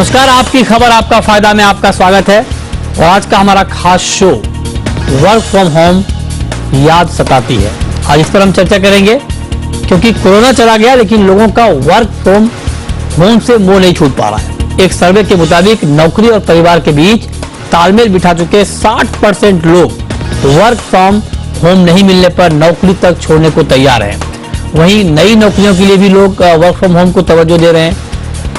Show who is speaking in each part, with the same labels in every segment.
Speaker 1: नमस्कार, आपकी खबर आपका फायदा में आपका स्वागत है। और आज का हमारा खास शो वर्क फ्रॉम होम याद सताती है। आज इस पर हम चर्चा करेंगे क्योंकि कोरोना चला गया लेकिन लोगों का वर्क फ्रॉम होम से मोह नहीं छूट पा रहा है। एक सर्वे के मुताबिक नौकरी और परिवार के बीच तालमेल बिठा चुके 60% लोग वर्क फ्रॉम होम नहीं मिलने पर नौकरी तक छोड़ने को तैयार हैं। वहीं नई नौकरियों के लिए भी लोग वर्क फ्रॉम होम को तवज्जो दे रहे हैं।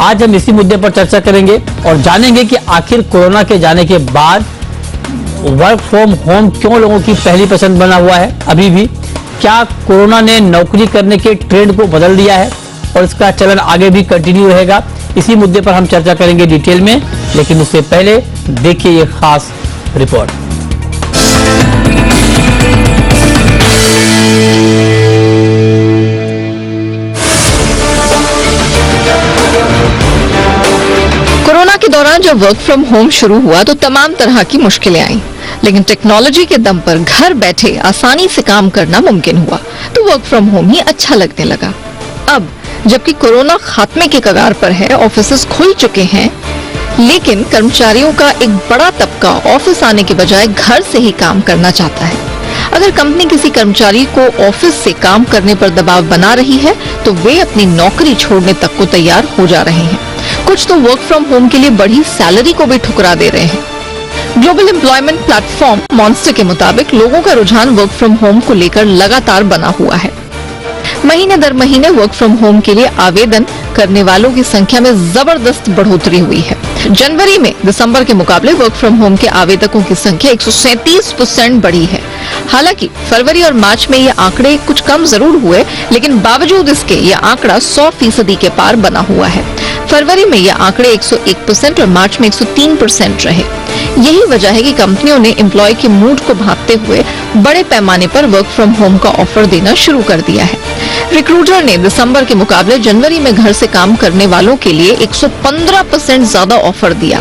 Speaker 1: आज हम इसी मुद्दे पर चर्चा करेंगे और जानेंगे कि आखिर कोरोना के जाने के बाद वर्क फ्रॉम होम क्यों लोगों की पहली पसंद बना हुआ है। अभी भी क्या कोरोना ने नौकरी करने के ट्रेंड को बदल दिया है और इसका चलन आगे भी कंटिन्यू रहेगा। इसी मुद्दे पर हम चर्चा करेंगे डिटेल में, लेकिन उससे पहले देखिए ये खास रिपोर्ट।
Speaker 2: कोरोना के दौरान जब वर्क फ्रॉम होम शुरू हुआ तो तमाम तरह की मुश्किलें आईं, लेकिन टेक्नोलॉजी के दम पर घर बैठे आसानी से काम करना मुमकिन हुआ तो वर्क फ्रॉम होम ही अच्छा लगने लगा। अब जबकि कोरोना खात्मे के कगार पर है, ऑफिसेस खुल चुके हैं, लेकिन कर्मचारियों का एक बड़ा तबका ऑफिस आने के बजाय घर से ही काम करना चाहता है। अगर कंपनी किसी कर्मचारी को ऑफिस से काम करने पर दबाव बना रही है तो वे अपनी नौकरी छोड़ने तक को तैयार हो जा रहे हैं। कुछ तो वर्क फ्रॉम होम के लिए बढ़ी सैलरी को भी ठुकरा दे रहे हैं। ग्लोबल एम्प्लॉयमेंट प्लेटफॉर्म मॉन्स्टर के मुताबिक लोगों का रुझान वर्क फ्रॉम होम को लेकर लगातार बना हुआ है। महीने दर महीने वर्क फ्रॉम होम के लिए आवेदन करने वालों की संख्या में जबरदस्त बढ़ोतरी हुई है। जनवरी में दिसंबर के मुकाबले वर्क फ्रॉम होम के आवेदकों की संख्या 137% बढ़ी है। हालांकि फरवरी और मार्च में ये आंकड़े कुछ कम जरूर हुए, लेकिन बावजूद इसके ये आंकड़ा 100% के पार बना हुआ है। फरवरी में ये आंकड़े 101% और मार्च में 103% रहे। यही वजह है कि कंपनियों ने एम्प्लॉय के मूड को भांपते हुए बड़े पैमाने पर वर्क फ्रॉम होम का ऑफर देना शुरू कर दिया है। रिक्रूटर ने दिसंबर के मुकाबले जनवरी में घर से काम करने वालों के लिए 115% ज्यादा ऑफर दिया।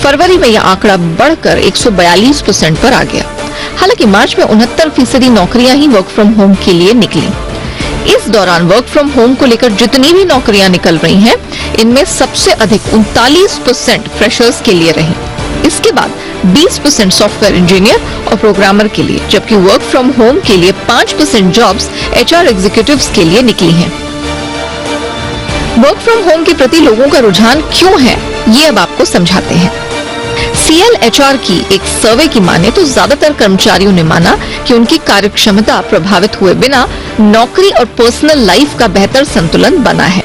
Speaker 2: फरवरी में यह आंकड़ा बढ़कर 142% पर आ गया। हालांकि मार्च में 69% नौकरियां ही वर्क फ्रॉम होम के लिए निकली। इस दौरान वर्क फ्रॉम होम को लेकर जितनी भी नौकरियां निकल रही हैं, इनमें सबसे अधिक 39% फ्रेशर्स के लिए रही। इसके बाद 20% सॉफ्टवेयर इंजीनियर और प्रोग्रामर के लिए, जबकि वर्क फ्रॉम होम के लिए 5% जॉब्स एचआर एग्जीक्यूटिव्स के लिए निकली हैं। वर्क फ्रॉम होम के प्रति लोगों का रुझान क्यों है, ये अब आपको समझाते हैं। CLHR की एक सर्वे की माने तो ज्यादातर कर्मचारियों ने माना कि उनकी कार्यक्षमता प्रभावित हुए बिना नौकरी और पर्सनल लाइफ का बेहतर संतुलन बना है।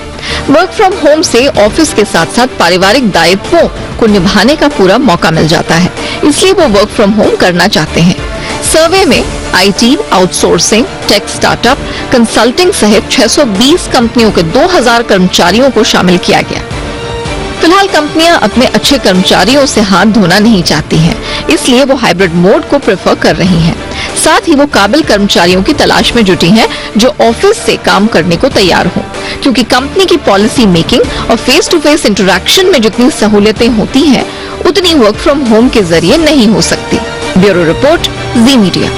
Speaker 2: वर्क फ्रॉम होम से ऑफिस के साथ साथ पारिवारिक दायित्वों को निभाने का पूरा मौका मिल जाता है, इसलिए वो वर्क फ्रॉम होम करना चाहते हैं। सर्वे में IT, outsourcing, tech startup, consulting सहित 620 कंपनियों के 2000 कर्मचारियों को शामिल किया गया। फिलहाल कंपनियां अपने अच्छे कर्मचारियों से हाथ धोना नहीं चाहती हैं, इसलिए वो हाइब्रिड मोड को प्रेफर कर रही हैं। साथ ही वो काबिल कर्मचारियों की तलाश में जुटी हैं जो ऑफिस से काम करने को तैयार हों, क्योंकि कंपनी की पॉलिसी मेकिंग और फेस टू फेस इंटरैक्शन में जितनी सहूलियतें होती हैं, उतनी वर्क फ्रॉम होम के जरिए नहीं हो सकती। ब्यूरो रिपोर्ट, जी मीडिया।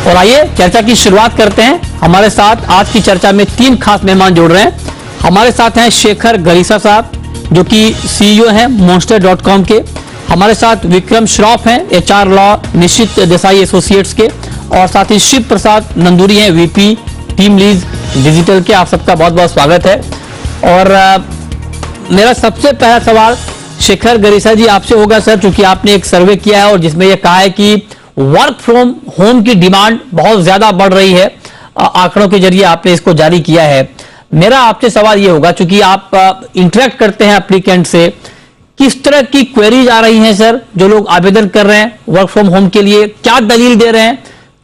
Speaker 1: और आइए चर्चा की शुरुआत करते हैं। हमारे साथ आज की चर्चा में 3 खास मेहमान जुड़ रहे हैं। हमारे साथ हैं शेखर गरीसा साहब, जो कि CEO हैं monster.com के। हमारे साथ विक्रम श्रॉफ हैं, HR लॉ निश्चित देसाई एसोसिएट्स के, और साथ ही शिव प्रसाद नंदूरी हैं, VP टीम लीड डिजिटल के। आप सबका बहुत बहुत स्वागत है। और मेरा सबसे पहला सवाल शेखर गरीसा जी आपसे होगा सर, क्योंकि आपने एक सर्वे किया है और जिसमें यह कहा है कि वर्क फ्रॉम होम की डिमांड बहुत ज्यादा बढ़ रही है। आंकड़ों के जरिए आपने इसको जारी किया है। मेरा आपसे सवाल यह होगा, क्योंकि आप इंटरेक्ट करते हैं एप्लीकेंट से, किस तरह की क्वेरीज आ रही हैं सर जो लोग आवेदन कर रहे हैं वर्क फ्रॉम होम के लिए? क्या दलील दे रहे हैं,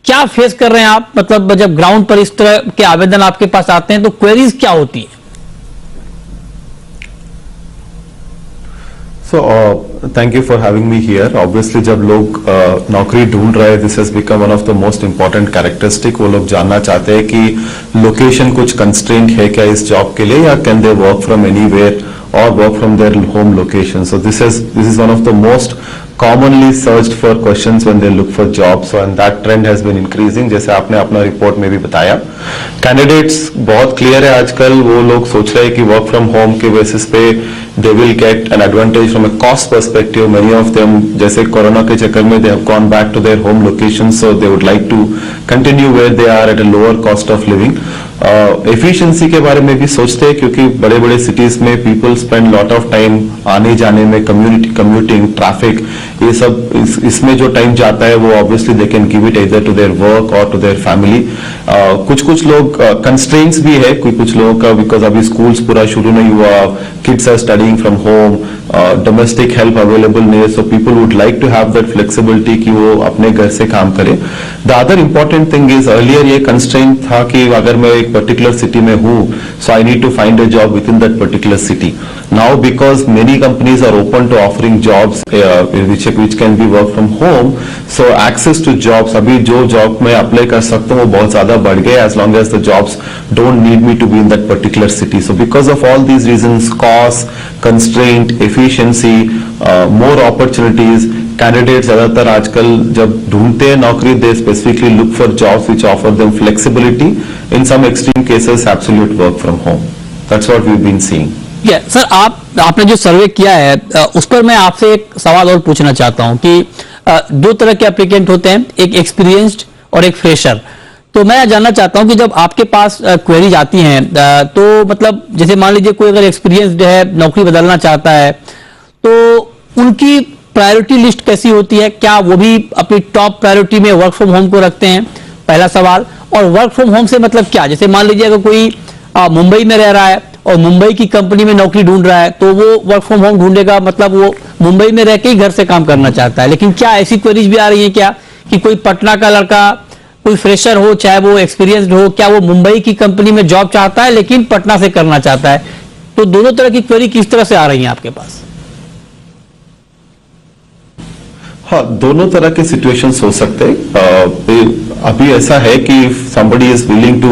Speaker 1: क्या फेस कर रहे हैं आप? मतलब जब ग्राउंड पर इस तरह के आवेदन आपके पास आते हैं तो क्वेरीज क्या होती है?
Speaker 3: So thank you for having me here. Obviously जब लोग नौकरी ढूंढ रहे हैं, this has become one of the most important characteristic. वो लोग जानना चाहते हैं कि लोकेशन कुछ कंस्ट्रेंट है क्या इस जॉब के लिए, या can they work from anywhere or work from their home location. So this is one of the most commonly searched for questions when they look for jobs, so and that trend has been increasing, जैसे आपने अपना report में भी बताया. Candidates बहुत clear है आजकल, वो लोग सोच रहे हैं कि वर्क फ्रॉम होम के बेसिस पे they will get an advantage from a cost perspective. Many of them, जैसे कोरोना के चक्कर में, they have gone back to their home locations, so they would like to continue where they are at a lower cost of living. Efficiency के बारे में भी सोचते हैं, क्योंकि बड़े बड़े सिटीज में people spend lot of time आने जाने में, कम्यूटिंग, ट्रैफिक, ये सब इसमें जो टाइम जाता है वो obviously they can give it इधर टू देयर वर्क और टू देयर फैमिली. कुछ लोग कंस्ट्रेंट्स भी है, कुछ लोगों का, बिकॉज अभी स्कूल्स पूरा शुरू नहीं हुआ, kids are studying from home, domestic help available नहीं है, so people would like to have that flexibility कि वो अपने घर से काम करें. The other important thing is, earlier ये कंस्ट्रेंट था कि अगर मैं एक पर्टिकुलर सिटी में हूं, so I need to find a job within that particular city. Now because many companies are open to offering jobs which can be work from home, so access to jobs, अभी जो job में apply कर सकता हूँ वो बहुत ज्यादा बढ़ गए, as long as the jobs don't need me to be in that particular city. So because of all these reasons, cost, constraint, efficiency, more opportunities, candidate ज्यादातर आजकल जब ढूंढते हैं नौकरी, they specifically look for jobs which offer them flexibility, in some extreme cases absolute work from home. That's what we have been seeing.
Speaker 1: Sir, आपने जो सर्वे किया है उस पर मैं आपसे एक सवाल और पूछना चाहता हूं कि दो तरह के एप्लीकेंट होते हैं, एक एक्सपीरियंस्ड और एक फ्रेशर. तो मैं जानना चाहता हूं कि जब आपके पास क्वेरीज आती हैं तो मतलब जैसे मान लीजिए कोई अगर एक्सपीरियंस्ड है, नौकरी बदलना चाहता है, तो उनकी प्रायोरिटी लिस्ट कैसी होती है? क्या वो भी अपनी टॉप प्रायोरिटी में वर्क फ्रॉम होम को रखते हैं? पहला सवाल. और वर्क फ्रॉम होम से मतलब क्या? जैसे मान लीजिए अगर कोई मुंबई में रह रहा है और मुंबई की कंपनी में नौकरी ढूंढ रहा है, तो वो वर्क फ्रॉम होम ढूंढेगा, मतलब वो मुंबई में रह के ही घर से काम करना चाहता है. लेकिन क्या ऐसी क्वेरीज भी आ रही है क्या कि कोई पटना का लड़का, कोई फ्रेशर हो चाहे वो एक्सपीरियंस्ड हो, क्या वो मुंबई की कंपनी में जॉब चाहता है लेकिन पटना से करना चाहता है? तो दोनों तरह की क्वेरी किस तरह से आ रही है आपके पास?
Speaker 3: हाँ, दोनों तरह के सिचुएशंस हो सकते हैं. अभी ऐसा है कि somebody is willing to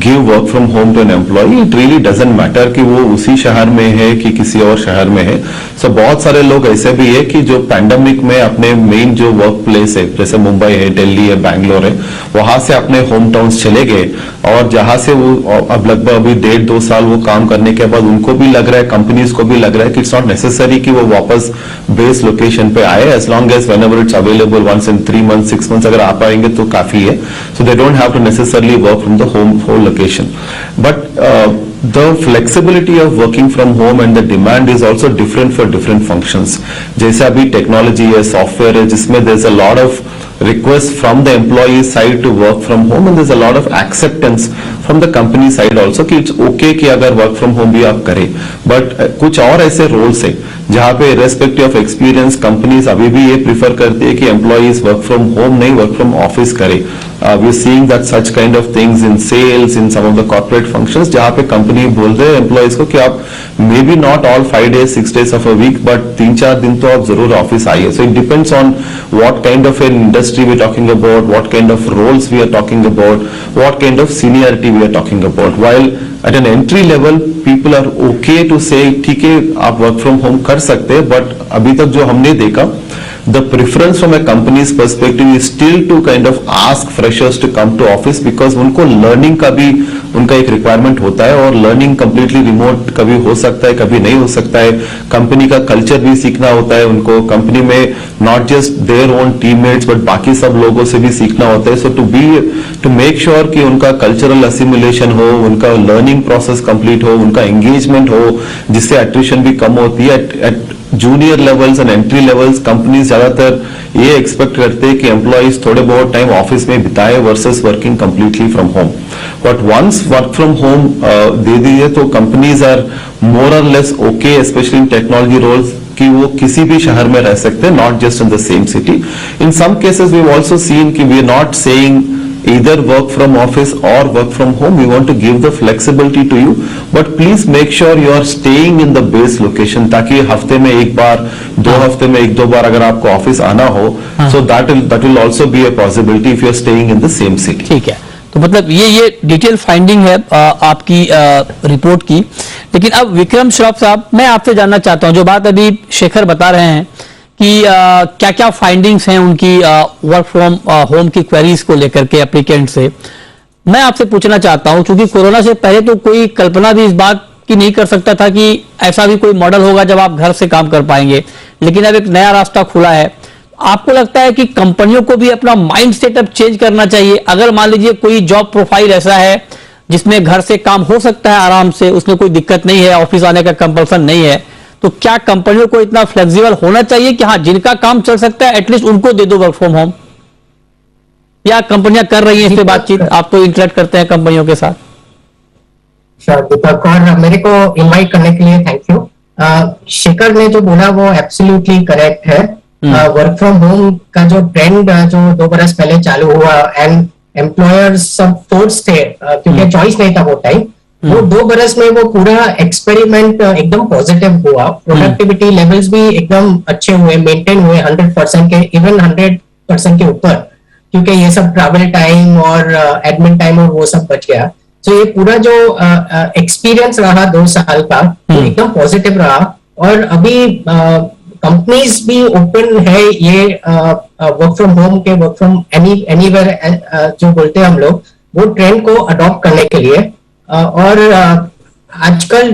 Speaker 3: give work from home to an employee, it really doesn't matter कि वो उसी शहर में है कि किसी और शहर में है. So बहुत सारे लोग ऐसे भी है कि जो पैंडेमिक में अपने मेन जो वर्क प्लेस है, जैसे मुंबई है, दिल्ली है, बैंगलोर है, वहां से अपने होम टाउन्स चले गए, और जहां से वो अब लगभग अभी 1.5-2 साल वो काम करने के बाद उनको भी लग रहा है, कंपनीज को भी लग रहा है कि इट्स नॉट नेसेसरी कि वो वापस बेस लोकेशन पे आए, as long as whenever it's available once in 3 months, 6 months अगर आ पाएंगे तो काफी है. So they don't have to necessarily work from the whole location. But the flexibility of working from home and the demand is also different for different functions. जैसे अभी technology है, software है, जिसमें there's a lot of request from the employee side to work from home, and there's a lot of acceptance from the company side also कि it's okay कि अगर work from home भी आप करें. But कुछ और ऐसे रोल्स है जहां पे irrespective of experience कंपनीज अभी भी ये प्रिफर करती है कि एम्प्लॉइज वर्क फ्रॉम होम नहीं, वर्क फ्रॉम ऑफिस करें. We are seeing that such kind of things in sales, in some of the corporate functions, जहां पे कंपनी बोल रहे हैं एम्प्लॉइज को कि आप may be not all 5 days 6 days of a week, but 3-4 दिन तो आप जरूर ऑफिस आइए. So it depends on what kind of an industry we are talking about, what kind of roles we are talking about, what kind of seniority we are talking about. While at an entry level people are okay to say ठीक है आप work from home कर सकते हैं, but अभी तक जो हमने देखा, the preference from a company's perspective is still to kind of ask freshers to come to office, because उनको learning का भी उनका एक requirement होता है, और learning completely remote कभी हो सकता है, कभी नहीं हो सकता है. कंपनी का कल्चर भी सीखना होता है उनको, कंपनी में not just their own teammates but बाकी सब लोगों से भी सीखना होता है. So to make sure कि उनका cultural assimilation हो, उनका learning process complete हो, उनका engagement हो, जिससे attrition भी कम होती है. at junior levels and entry levels companies ज्यादातर ये एक्सपेक्ट करते हैं कि एम्प्लॉइज थोड़े बहुत टाइम ऑफिस में बिताए versus working completely from home. But once work from home दे दिए तो कंपनीज आर मोर और less okay, specially in technology roles, कि वो किसी भी शहर में रह सकते हैं, not just in the same city. In some cases we have also seen कि we are not saying either work from office or work from home. We want to give the flexibility to you, but please make sure you are staying in the base location, ताकि हफ्ते में एक बार, 2 हफ्ते में 1-2 बार अगर आपको office आना हो, so that will also be a possibility if you are staying in the same city.
Speaker 1: ठीक है, तो मतलब ये डिटेल फाइंडिंग है आपकी रिपोर्ट की. लेकिन अब विक्रम श्रॉफ साहब, मैं आपसे जानना चाहता हूं, जो बात अभी शेखर बता रहे हैं कि क्या क्या फाइंडिंग्स हैं उनकी वर्क फ्रॉम होम की क्वेरीज को लेकर के एप्लीकेंट से, मैं आपसे पूछना चाहता हूं, क्योंकि कोरोना से पहले तो कोई कल्पना भी इस बात की नहीं कर सकता था कि ऐसा भी कोई मॉडल होगा जब आप घर से काम कर पाएंगे, लेकिन अब एक नया रास्ता खुला है। आपको लगता है कि कंपनियों को भी अपना माइंड सेटअप चेंज करना चाहिए? अगर मान लीजिए कोई जॉब प्रोफाइल ऐसा है जिसमें घर से काम हो सकता है आराम से, उसमें कोई दिक्कत नहीं है, ऑफिस आने का कंपल्सन नहीं है, तो क्या कंपनियों को इतना फ्लेक्सिबल होना चाहिए कि हाँ, जिनका काम चल सकता है एटलीस्ट उनको दे दो वर्क फ्रॉम होम? या कंपनियां कर रही हैं इस पे बातचीत? आप तो इंटरेक्ट करते हैं कंपनियों के साथ।
Speaker 4: दीपक, और मेरे को इनवाइट करने के लिए थैंक यू। शेखर ने जो बोला वो एब्सोल्युटली करेक्ट है। वर्क फ्रॉम होम का जो ट्रेंड जो 2 बरस पहले चालू हुआ एंड एम्प्लॉयर्स सब फोर्स थे, क्योंकि चॉइस नहीं था वो टाइम, वो 2 बरस में वो पूरा एक्सपेरिमेंट एकदम पॉजिटिव हुआ। प्रोडक्टिविटी लेवल्स भी एकदम अच्छे हुए, मेंटेन हुए 100% के, इवन 100% के ऊपर, क्योंकि ये सब ट्रैवल टाइम और एडमिन टाइम और वो सब बच गया। तो ये पूरा जो एक्सपीरियंस रहा 2 साल का, वो एकदम पॉजिटिव रहा। और अभी कंपनीज भी ओपन है ये वर्क फ्रॉम होम के, वर्क फ्रॉम एनीवेयर जो बोलते हैं हम लोग, वो ट्रेंड को अडॉप्ट करने के लिए। और आजकल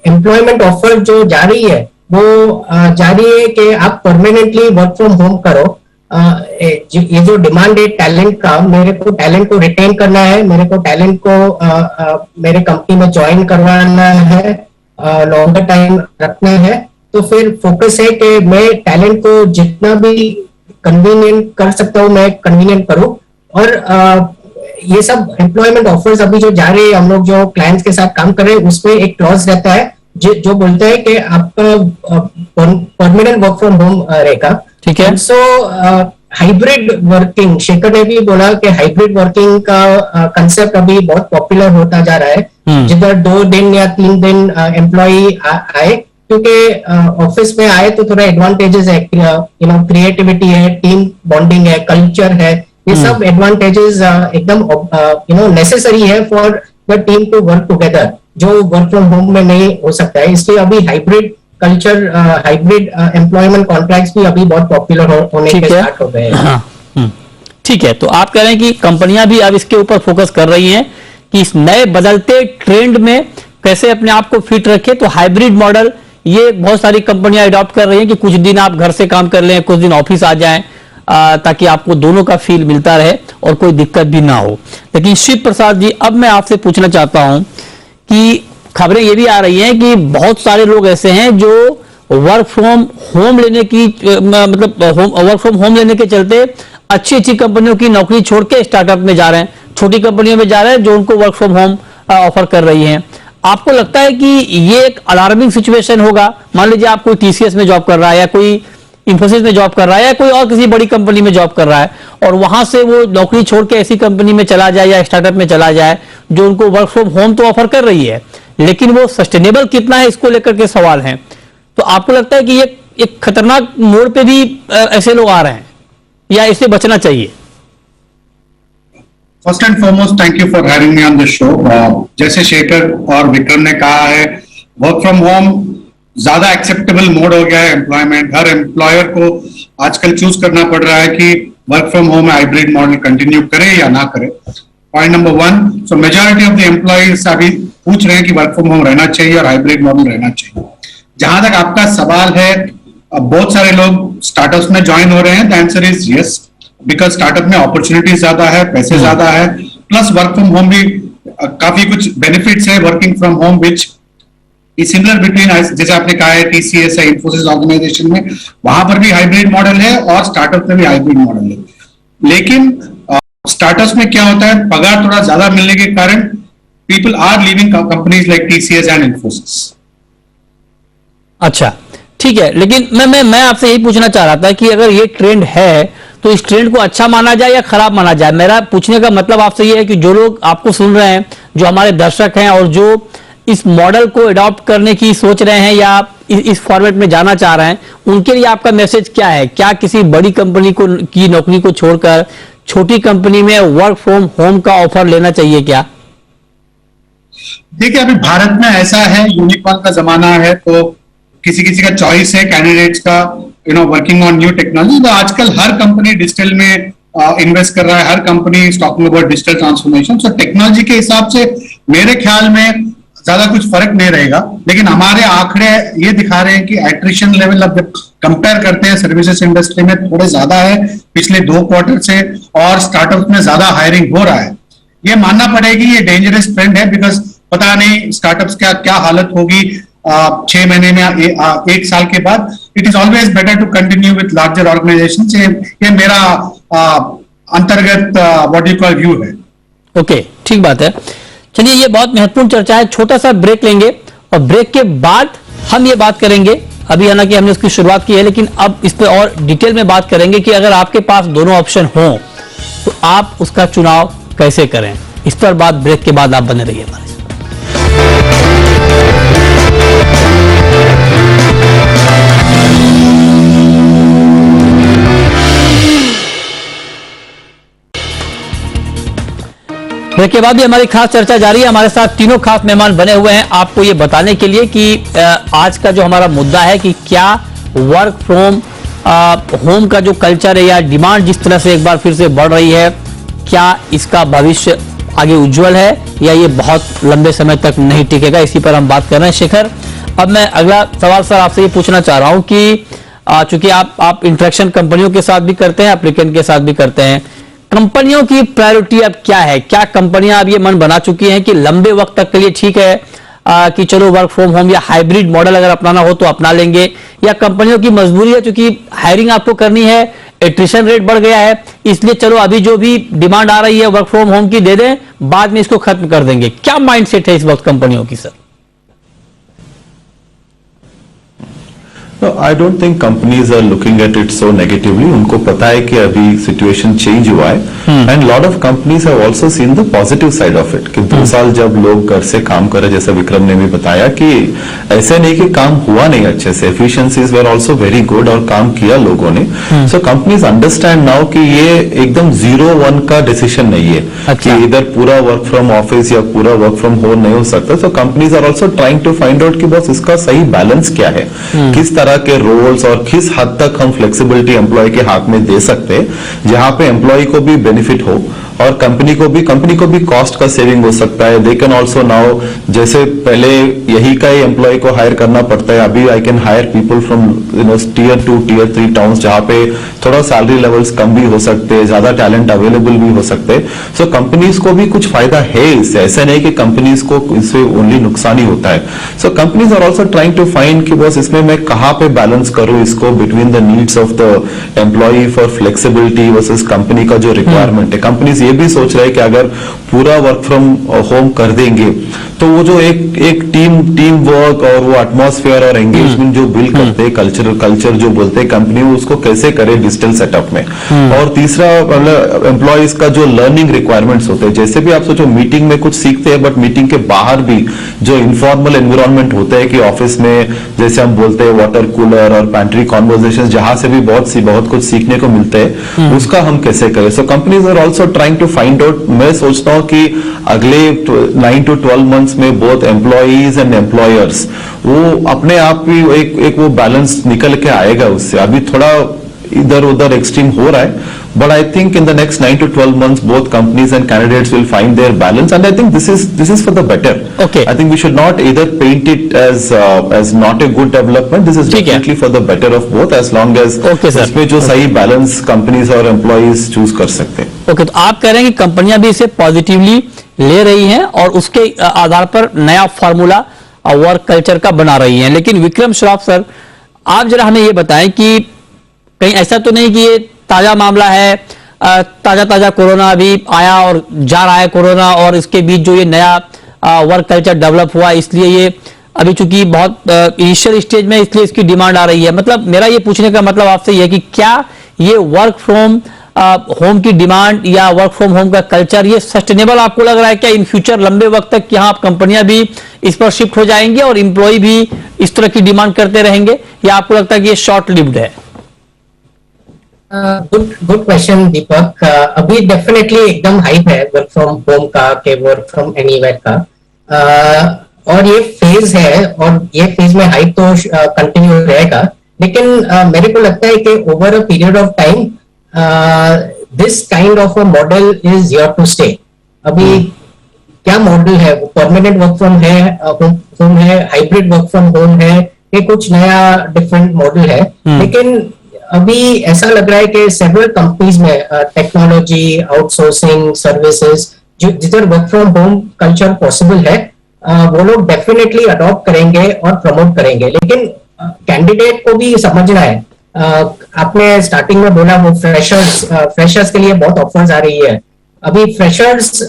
Speaker 4: एम्प्लॉयमेंट ऑफर जो जा रही है वो जा रही है कि आप परमानेंटली वर्क फ्रॉम होम करो। ये जो डिमांड है टैलेंट का, मेरे को टैलेंट को रिटेन करना है, मेरे को टैलेंट को मेरे कंपनी में ज्वाइन करवाना है, लॉन्गर टाइम रखना है, तो फिर फोकस है कि मैं टैलेंट को जितना भी कन्वीनियंट कर सकता हूँ मैं कन्वीनियंट करूँ। और ये सब एम्प्लॉयमेंट ऑफर्स अभी जो जा रहे हैं, हम लोग जो क्लाइंट्स के साथ काम कर रहे हैं, उसमें एक क्लॉज रहता है जो बोलता है कि आपका परमानेंट वर्क फ्रॉम होम रहेगा।
Speaker 1: ठीक है।
Speaker 4: सो हाइब्रिड वर्किंग, शेखर ने भी बोला कि हाइब्रिड वर्किंग का कंसेप्ट अभी बहुत पॉपुलर होता जा रहा है, जिधर 2 दिन या 3 दिन एम्प्लॉय आए, क्योंकि ऑफिस में आए तो थोड़ा एडवांटेजेस है, क्रिएटिविटी है, टीम बॉन्डिंग है, कल्चर है, ये सब एडवांटेजेस एकदम नेसेसरी है for the team to work together, जो वर्क फ्रॉम होम में नहीं हो सकता है। इसलिए अभी hybrid culture, hybrid employment contracts भी अभी बहुत पॉपुलर होने के स्टार्ट हो गए हैं।
Speaker 1: हाँ, ठीक है। तो आप कह रहे हैं कि कंपनियां भी अब इसके ऊपर फोकस कर रही हैं कि इस नए बदलते ट्रेंड में कैसे अपने आप को फिट रखे। तो हाइब्रिड मॉडल ये बहुत सारी कंपनियां अडॉप्ट कर रही हैं कि कुछ दिन आप घर से काम कर लें, कुछ दिन ऑफिस आ जाएं, ताकि आपको दोनों का फील मिलता रहे और कोई दिक्कत भी ना हो। लेकिन शिव प्रसाद जी, अब मैं आपसे पूछना चाहता हूं कि खबरें ये भी आ रही हैं कि बहुत सारे लोग ऐसे हैं जो वर्क फ्रॉम होम लेने की वर्क फ्रॉम होम लेने के चलते अच्छी अच्छी कंपनियों की नौकरी छोड़ के स्टार्टअप में जा रहे हैं, छोटी कंपनियों में जा रहे हैं जो उनको वर्क फ्रॉम होम ऑफर कर रही हैं। आपको लगता है कि ये एक अलार्मिंग सिचुएशन होगा? मान लीजिए आप कोई टीसीएस में जॉब कर रहा है, या कोई इंफोसिस में जॉब कर रहा है, या कोई और किसी बड़ी कंपनी में जॉब कर रहा है, और वहां से वो नौकरी छोड़ के ऐसी कंपनी में चला जाए या स्टार्टअप में चला जाए जो उनको वर्क फ्रॉम होम तो ऑफर कर रही है, लेकिन वो सस्टेनेबल कितना है इसको लेकर के सवाल हैं। तो आपको लगता है कि ये एक खतरनाक मोड़ पे भी ऐसे लोग आ रहे हैं, या इससे बचना चाहिए?
Speaker 5: First and foremost thank you for having me on this show. जैसे शेखर और विक्रम ने कहा है, वर्क फ्रॉम होम ज्यादा एक्सेप्टेबल मोड हो गया है एम्प्लॉयमेंट। हर एम्प्लॉयर को आजकल चूज करना पड़ रहा है कि work from home hybrid model continue करे या ना करे। Point number 1, so majority of the employees अभी पूछ रहे हैं कि वर्क फ्रॉम होम रहना चाहिए और हाइब्रिड मॉडल रहना चाहिए। जहां तक आपका सवाल है, बहुत सारे लोग स्टार्टअप्स में ज्वाइन हो रहे हैं, the answer is yes, because startup में अपॉर्चुनिटी ज्यादा है, पैसे ज्यादा है, प्लस वर्क फ्रॉम होम भी काफी कुछ बेनिफिट्स है working from home which is similar between, जैसे आपने कहा है टीसीएस है, इंफोसिस ऑर्गेनाइजेशन में, वहां पर भी हाइब्रिड मॉडल है और स्टार्टअप में भी हाइब्रिड मॉडल है। लेकिन स्टार्टअप्स में क्या होता है, पगार थोड़ा ज्यादा मिलने के कारण people are leaving companies like TCS and Infosys.
Speaker 1: अच्छा, ठीक है। लेकिन मैं आपसे यही पूछना चाह रहा था कि अगर ये ट्रेंड है तो इस ट्रेंड को अच्छा माना जाए या खराब माना जाए? मेरा पूछने का मतलब आपसे ये है कि जो लोग आपको सुन रहे हैं, जो हमारे दर्शक हैं और जो इस मॉडल को अडॉप्ट करने की सोच रहे हैं या इस फॉर्मेट में जाना चाह रहे हैं, उनके लिए आपका मैसेज क्या है? क्या किसी बड़ी कंपनी की नौकरी को छोड़कर छोटी कंपनी में वर्क फ्रॉम होम का ऑफर लेना चाहिए क्या?
Speaker 5: देखिए, अभी भारत में ऐसा है, यूनिकॉर्न का जमाना है, तो किसी किसी का चॉइस है कैंडिडेट्स का, वर्किंग ऑन न्यू टेक्नोलॉजी। तो आजकल हर कंपनी डिजिटल में इन्वेस्ट कर रहा है, हर company is talking about digital transformation. So technology के हिसाब से मेरे ख्याल में ज्यादा कुछ फर्क नहीं रहेगा, लेकिन हमारे आंकड़े ये दिखा रहे हैं कि एट्रिशन लेवल अब जब कंपेयर करते हैं सर्विसेज इंडस्ट्री में थोड़े ज्यादा है पिछले 2 क्वार्टर से, और स्टार्टअप में ज्यादा हायरिंग हो रहा है। ये मानना पड़ेगी, ये डेंजरस ट्रेंड है, बिकॉज पता नहीं स्टार्टअप्स क्या क्या हालत होगी 6 महीने में, 1 साल के बाद। It is always better to continue with larger organisation. ये मेरा अंतर्गत व्हाट यू कॉल व्यू है।
Speaker 1: ओके, ठीक बात है। चलिए, ये बहुत महत्वपूर्ण चर्चा है। छोटा सा ब्रेक लेंगे और ब्रेक के बाद हम ये बात करेंगे, अभी हालांकि हमने उसकी शुरुआत की है, लेकिन अब इस पे और डिटेल में बात करेंगे कि अगर आपके पास दोनों ऑप्शन हो तो आप उसका चुनाव कैसे करें। इस पर बात ब्रेक के बाद आप बने रहिए हमारे साथ। ब्रेक के बाद भी हमारी खास चर्चा जारी है। हमारे साथ तीनों खास मेहमान बने हुए हैं आपको ये बताने के लिए कि आज का जो हमारा मुद्दा है कि क्या वर्क फ्रॉम होम का जो कल्चर है या डिमांड जिस तरह से एक बार फिर से बढ़ रही है, क्या इसका भविष्य आगे उज्जवल है या ये बहुत लंबे समय तक नहीं टिकेगा। इसी पर हम बात कर रहे हैं। शेखर, अब मैं अगला सवाल सर आपसे ये पूछना चाह रहा हूं कि चूंकि आप इंटरेक्शन कंपनियों के साथ भी करते हैं, एप्लीकेंट के साथ भी करते हैं, कंपनियों की प्रायोरिटी अब क्या है? क्या कंपनियां अब ये मन बना चुकी हैं कि लंबे वक्त तक के लिए ठीक है कि चलो वर्क फ्रॉम होम या हाइब्रिड मॉडल अगर अपनाना हो तो अपना लेंगे, या कंपनियों की मजबूरी है क्योंकि हायरिंग आपको करनी है, एट्रिशन रेट बढ़ गया है, इसलिए चलो अभी जो भी डिमांड आ रही है वर्क फ्रॉम होम की दे दें, बाद में इसको खत्म कर देंगे। क्या माइंडसेट है इस वक्त कंपनियों की sir?
Speaker 3: No, I don't think companies are looking at it so negatively. उनको पता है कि अभी situation change हुआ है, and lot of companies have also seen the positive side of it. कि 2 साल जब लोग घर से काम करे, जैसे विक्रम ने भी बताया कि ऐसे नहीं कि काम हुआ नहीं अच्छे से, efficiencies were also very good और काम किया लोगों ने। So companies understand now कि ये एकदम 0-1 का decision नहीं है कि इधर पूरा work from office या पूरा work from home नहीं हो सकता। So companies are also trying to find out कि बस इसका सही balance क्या है, किस तरह के रोल्स और किस हद तक हम फ्लेक्सिबिलिटी एम्प्लॉय के हाथ में दे सकते हैं जहां पे एम्प्लॉय को भी बेनिफिट हो और कंपनी को भी कॉस्ट का सेविंग हो सकता है। दे कैन ऑल्सो नाउ, जैसे पहले यही का ही एम्प्लॉय को हायर करना पड़ता है, अभी I can hire people from Tier 2 Tier 3 towns जहां पे थोड़ा सैलरी लेवल्स कम भी हो सकते हैं, ज्यादा टैलेंट अवेलेबल भी हो सकते हैं। सो कंपनीज को भी कुछ फायदा है इससे, ऐसा नहीं कि कंपनीज को इससे ओनली नुकसान ही होता है। So companies are also trying to find कि बस इसमें मैं कहाँ पे बैलेंस करूं इसको between the needs of the employee for flexibility versus company का जो रिक्वायरमेंट है। कंपनीज ये भी सोच रहे हैं कि अगर पूरा वर्क फ्रॉम होम कर देंगे तो वो जो एक टीम वर्क और वो एटमॉस्फेयर और एंगेजमेंट जो बिल्ड करते हैं, कल्चर जो बोलते हैं कंपनी, उसको कैसे करे डिजिटल सेटअप में। और तीसरा मतलब एम्प्लॉयज का जो लर्निंग रिक्वायरमेंट्स होते हैं, जैसे भी आप सोचो मीटिंग में कुछ सीखते हैं, बट मीटिंग के बाहर भी जो इनफॉर्मल एनवायरनमेंट होता है कि ऑफिस में जैसे हम बोलते हैं वाटर कूलर और पैंट्री कॉन्वर्सेशन, जहां से भी बहुत कुछ सीखने को मिलते हैं, उसका हम कैसे करें। So companies are also trying to find out. मैं सोचता हूं कि अगले 9 to 12 मंथ्स में बोथ एम्प्लॉयज एंड एम्प्लॉयर्स वो अपने आप ही एक वो बैलेंस निकल के आएगा उससे। अभी थोड़ा इधर उधर एक्सट्रीम हो रहा है, but I think in the next 9 to 12 months both companies and candidates will find their balance, and I think this is for the better.
Speaker 1: Okay.
Speaker 3: I think we should not either paint it as not a good development. This is definitely for the better of both, as long as इसमें जो सही balance companies और employees choose कर सकते हैं।
Speaker 1: Okay, तो आप कह रहे हैं कि कंपनियां भी इसे पॉजिटिवली ले रही हैं और उसके आधार पर नया फॉर्मूला वर्क कल्चर का बना रही हैं। लेकिन विक्रम श्रॉफ सर, आप जरा हमें ये बताएं कि कहीं ऐसा तो नहीं कि ये ताजा मामला है, ताजा कोरोना अभी आया और जा रहा है कोरोना, और इसके बीच जो ये नया वर्क कल्चर डेवलप हुआ, इसलिए ये अभी चूंकि बहुत इनिशियल स्टेज में, इसलिए इसकी डिमांड आ रही है। मतलब मेरा ये पूछने का मतलब आपसे ये है कि क्या ये वर्क फ्रॉम होम की डिमांड या वर्क फ्रॉम होम का कल्चर ये सस्टेनेबल आपको लग रहा है क्या इन फ्यूचर, लंबे वक्त तक यहाँ आप कंपनियां भी इस पर शिफ्ट हो जाएंगे और एम्प्लॉय भी इस तरह की डिमांड करते रहेंगे, या आपको लगता है कि ये शॉर्ट लिव्ड है?
Speaker 4: गुड क्वेश्चन दीपक। अभी डेफिनेटली एकदम हाइप है वर्क फ्रॉम होम का, के वर्क फ्रॉम एनीवेयर का, और ये फेज है और ये फेज में हाइप तो कंटिन्यू रहेगा, लेकिन मेरे को लगता है कि over a period of time this kind of a model is here to stay. अभी क्या मॉडल है, वो परमानेंट वर्क फ्रॉम होम है, हाइब्रिड वर्क फ्रॉम होम है, ये कुछ नया डिफरेंट मॉडल है। लेकिन अभी ऐसा लग रहा है कि सेवरल कंपनीज में टेक्नोलॉजी, आउटसोर्सिंग सर्विसेज, जो जिधर work from home culture possible है, वो लोग डेफिनेटली अडॉप्ट करेंगे और प्रमोट करेंगे। लेकिन कैंडिडेट को भी समझना है, आपने स्टार्टिंग में बोला वो फ्रेशर्स के लिए बहुत ऑफर्स आ रही है। अभी फ्रेशर्स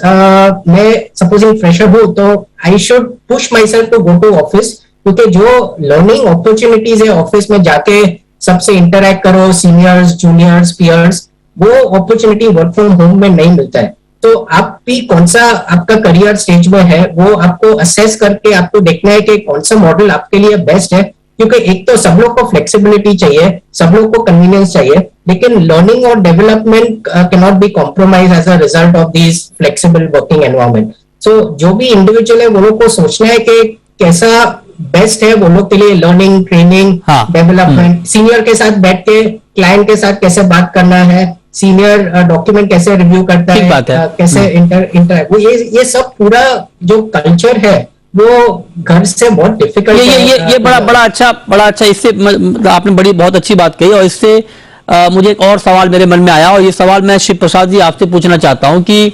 Speaker 4: मैं सपोजिंग फ्रेशर हूं तो I should push myself to go to office, क्योंकि जो लर्निंग अपॉर्चुनिटीज है ऑफिस में जाके सबसे इंटरेक्ट करो, सीनियर्स, जूनियर्स, पीयर्स, वो अपॉर्चुनिटी वर्क फ्रॉम होम में नहीं मिलता है। तो आप भी कौन सा आपका करियर स्टेज में है वो आपको असेस करके आपको देखना है कि कौन सा मॉडल आपके लिए बेस्ट है, क्योंकि एक तो सब लोग को फ्लेक्सिबिलिटी चाहिए, सब लोग को कन्वीनियंस चाहिए, लेकिन लर्निंग और development can not be compromise as a result of this flexible working environment. So जो भी इंडिविजुअल है वो लोग को सोचना है कि कैसा बेस्ट है वो लोग के लिए, लर्निंग, ट्रेनिंग, डेवलपमेंट, सीनियर के साथ बैठ के क्लाइंट के साथ कैसे बात करना है, सीनियर डॉक्यूमेंट कैसे रिव्यू करता है, कैसे इंटर वो ये सब पूरा जो कल्चर है वो घर से बहुत डिफिकल्ट है।
Speaker 1: ये बड़ा अच्छा इससे आपने बहुत अच्छी बात कही, और इससे मुझे एक और सवाल मेरे मन में आया, और ये सवाल मैं शिव प्रसाद जी आपसे पूछना चाहता हूं कि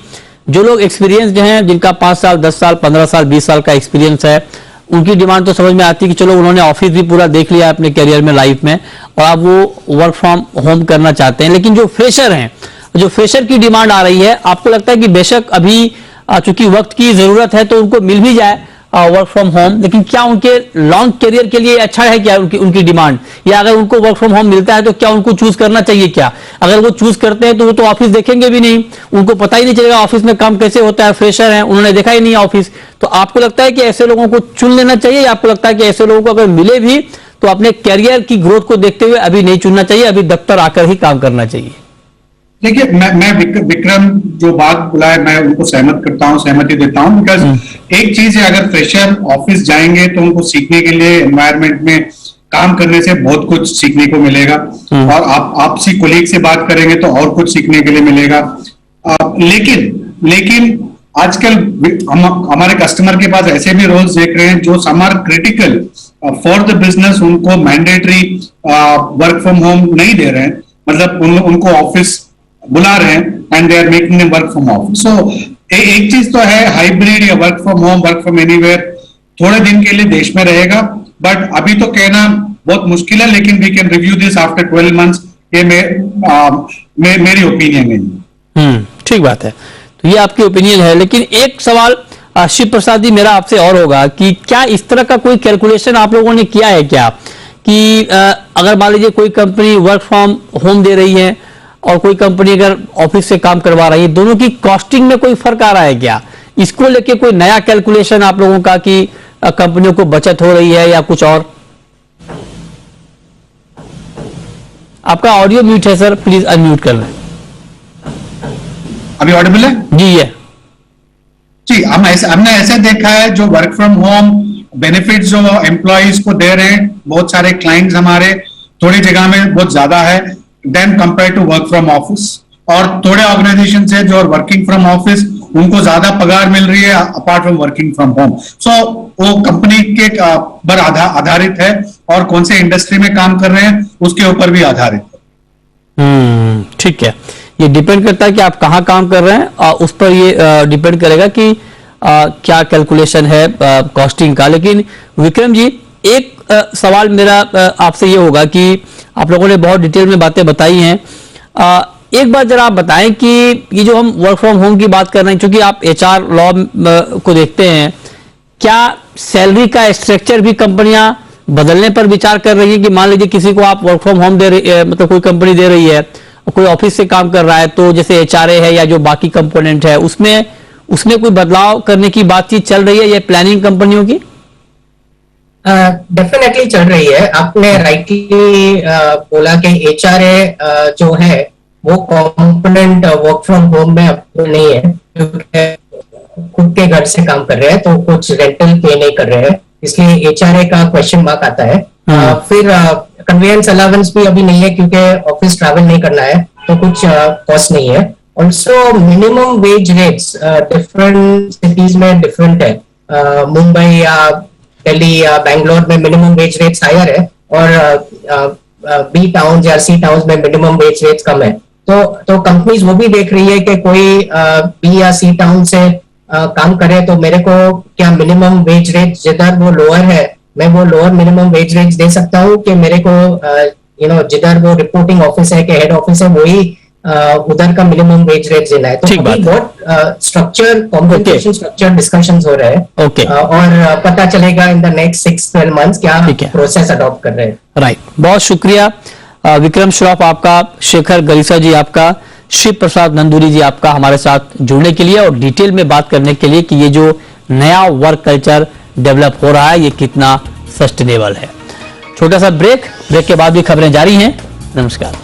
Speaker 1: जो लोग एक्सपीरियंस्ड हैं, जिनका 5 साल 10 साल 15 साल 20 साल का एक्सपीरियंस है, उनकी डिमांड तो समझ में आती है कि चलो उन्होंने ऑफिस भी पूरा देख लिया अपने करियर में, लाइफ में, और अब वो वर्क फ्रॉम होम करना चाहते हैं। लेकिन जो फ्रेशर हैं, जो फ्रेशर की डिमांड आ रही है, आपको लगता है कि बेशक अभी चूंकि वक्त की जरूरत है तो उनको मिल भी जाए वर्क फ्रॉम होम, लेकिन क्या उनके लॉन्ग करियर के लिए अच्छा है क्या उनकी डिमांड, या अगर उनको वर्क फ्रॉम होम मिलता है तो क्या उनको चूज करना चाहिए क्या? अगर वो चूज करते हैं तो वो तो ऑफिस देखेंगे भी नहीं, उनको पता ही नहीं चलेगा ऑफिस में काम कैसे होता है, फ्रेशर है, उन्होंने देखा ही नहीं ऑफिस। तो आपको लगता है कि ऐसे लोगों को चुन लेना चाहिए, या आपको लगता है कि ऐसे लोगों को अगर मिले भी तो अपने करियर की ग्रोथ को देखते हुए अभी नहीं चुनना चाहिए, अभी दफ्तर आकर ही काम करना चाहिए?
Speaker 5: देखिए, मैं विक्रम जो बात बोला है मैं उनको सहमति देता हूं, बिकॉज एक चीज है, अगर फ्रेशर ऑफिस जाएंगे तो उनको सीखने के लिए एनवायरनमेंट में काम करने से बहुत कुछ सीखने को मिलेगा, और आप आपसी कोलीग से बात करेंगे तो और कुछ सीखने के लिए मिलेगा। लेकिन आजकल हमारे कस्टमर के पास ऐसे भी रोल्स देख रहे हैं जो some are critical for the business, उनको मैंडेटरी वर्क फ्रॉम होम नहीं दे रहे हैं, मतलब उनको ऑफिस बुला रहे हैं and they are making them work from office. So एक चीज तो है हाइब्रिड या work from home, work from anywhere थोड़े दिन के लिए देश में रहेगा, बट अभी तो कहना बहुत मुश्किल है, लेकिन we can review this after 12 months. ये मेरी ओपिनियन है।
Speaker 1: ठीक बात है, तो ये आपकी ओपिनियन है। लेकिन एक सवाल शिव प्रसाद जी मेरा आपसे और होगा कि क्या इस तरह का कोई कैलकुलेशन आप लोगों ने किया है क्या कि अगर मान लीजिए कोई कंपनी वर्क फ्रॉम होम दे रही है और कोई कंपनी अगर ऑफिस से काम करवा रही है, दोनों की कॉस्टिंग में कोई फर्क आ रहा है क्या? इसको लेके कोई नया कैलकुलेशन आप लोगों का कि कंपनियों को बचत हो रही है या कुछ और? आपका ऑडियो म्यूट है सर, प्लीज अनम्यूट कर लें।
Speaker 5: अभी ऑडिबल है?
Speaker 1: जी है
Speaker 5: जी। हमने ऐसे देखा है जो वर्क फ्रॉम होम बेनिफिट जो एम्प्लॉयज को दे रहे हैं, बहुत सारे क्लाइंट्स हमारे थोड़ी जगह में बहुत ज्यादा है then compare to work from office, और थोड़े ऑर्गेनाइजेशन है जो वर्किंग फ्रॉम ऑफिस उनको ज्यादा पगार मिल रही है apart from working from home. So वो कंपनी के पर आधारित है और कौन से इंडस्ट्री में काम कर रहे हैं उसके ऊपर भी आधारित है।
Speaker 1: ठीक है, ये डिपेंड करता है कि आप कहाँ काम कर रहे हैं, उस पर ये डिपेंड करेगा कि क्या कैलकुलेशन है कॉस्टिंग का। लेकिन विक्रम जी, एक सवाल मेरा आपसे ये होगा कि आप लोगों ने बहुत डिटेल में बातें बताई हैं, एक बार जरा आप बताएं कि ये जो हम वर्क फ्रॉम होम की बात कर रहे हैं, क्योंकि आप एचआर लॉ को देखते हैं, क्या सैलरी का स्ट्रक्चर भी कंपनियां बदलने पर विचार कर रही है कि मान लीजिए किसी को आप वर्क फ्रॉम होम दे रही है, मतलब कोई कंपनी दे रही है, कोई ऑफिस से काम कर रहा है, तो जैसे एचआरए है या जो बाकी कंपोनेंट है उसमें कोई बदलाव करने की बातचीत चल रही है या प्लानिंग कंपनियों की?
Speaker 4: डेफिनेटली चल रही है। आपने राइटली बोला कि एचआरए जो है वो कंपोनेंट वर्क फ्रॉम होम में अब नहीं है, क्योंकि खुद के घर से काम कर रहे हैं, तो कुछ रेंटल पे नहीं कर रहे हैं, इसलिए HRA का क्वेश्चन मार्क आता है। फिर कन्वेंस अलावेंस भी अभी नहीं है क्योंकि ऑफिस ट्रैवल नहीं करना है, तो कुछ कॉस्ट नहीं है। Also minimum wage rates different cities में डिफरेंट है। मुंबई या दिल्ली या बैंगलोर में मिनिमम वेज रेट्स हायर है, और बी टाउन या सी टाउन में मिनिमम वेज रेट्स कम है। तो कंपनीज वो भी देख रही है कि कोई बी या सी टाउन से काम करे, तो मेरे को क्या मिनिमम वेज रेट जिधर वो लोअर है, मैं वो लोअर मिनिमम वेज रेट दे सकता हूँ, कि मेरे को जिधर वो रिपोर्टिंग ऑफिस है कि हेड ऑफिस है, वही उधर का मिनिमम वेज रेट देना है। तो
Speaker 1: ठीक बात
Speaker 4: अभी बहुत स्ट्रक्चर कॉम्पेंसेशन स्ट्रक्चर डिस्कशंस हो रहे हैं।
Speaker 1: ओके।
Speaker 4: और पता चलेगा इन द नेक्स्ट 6-12 मंथ्स क्या
Speaker 1: ठीक है।
Speaker 4: प्रोसेस अडॉप्ट कर रहे हैं।
Speaker 1: राइट, बहुत शुक्रिया विक्रम श्रॉफ आपका, शेखर गरीसा जी आपका, शिव प्रसाद नंदूरी जी आपका हमारे साथ जुड़ने के लिए और डिटेल में बात करने के लिए कि ये जो नया वर्क कल्चर डेवलप हो रहा है ये कितना सस्टेनेबल है। छोटा सा ब्रेक के बाद भी खबरें जारी हैं। नमस्कार।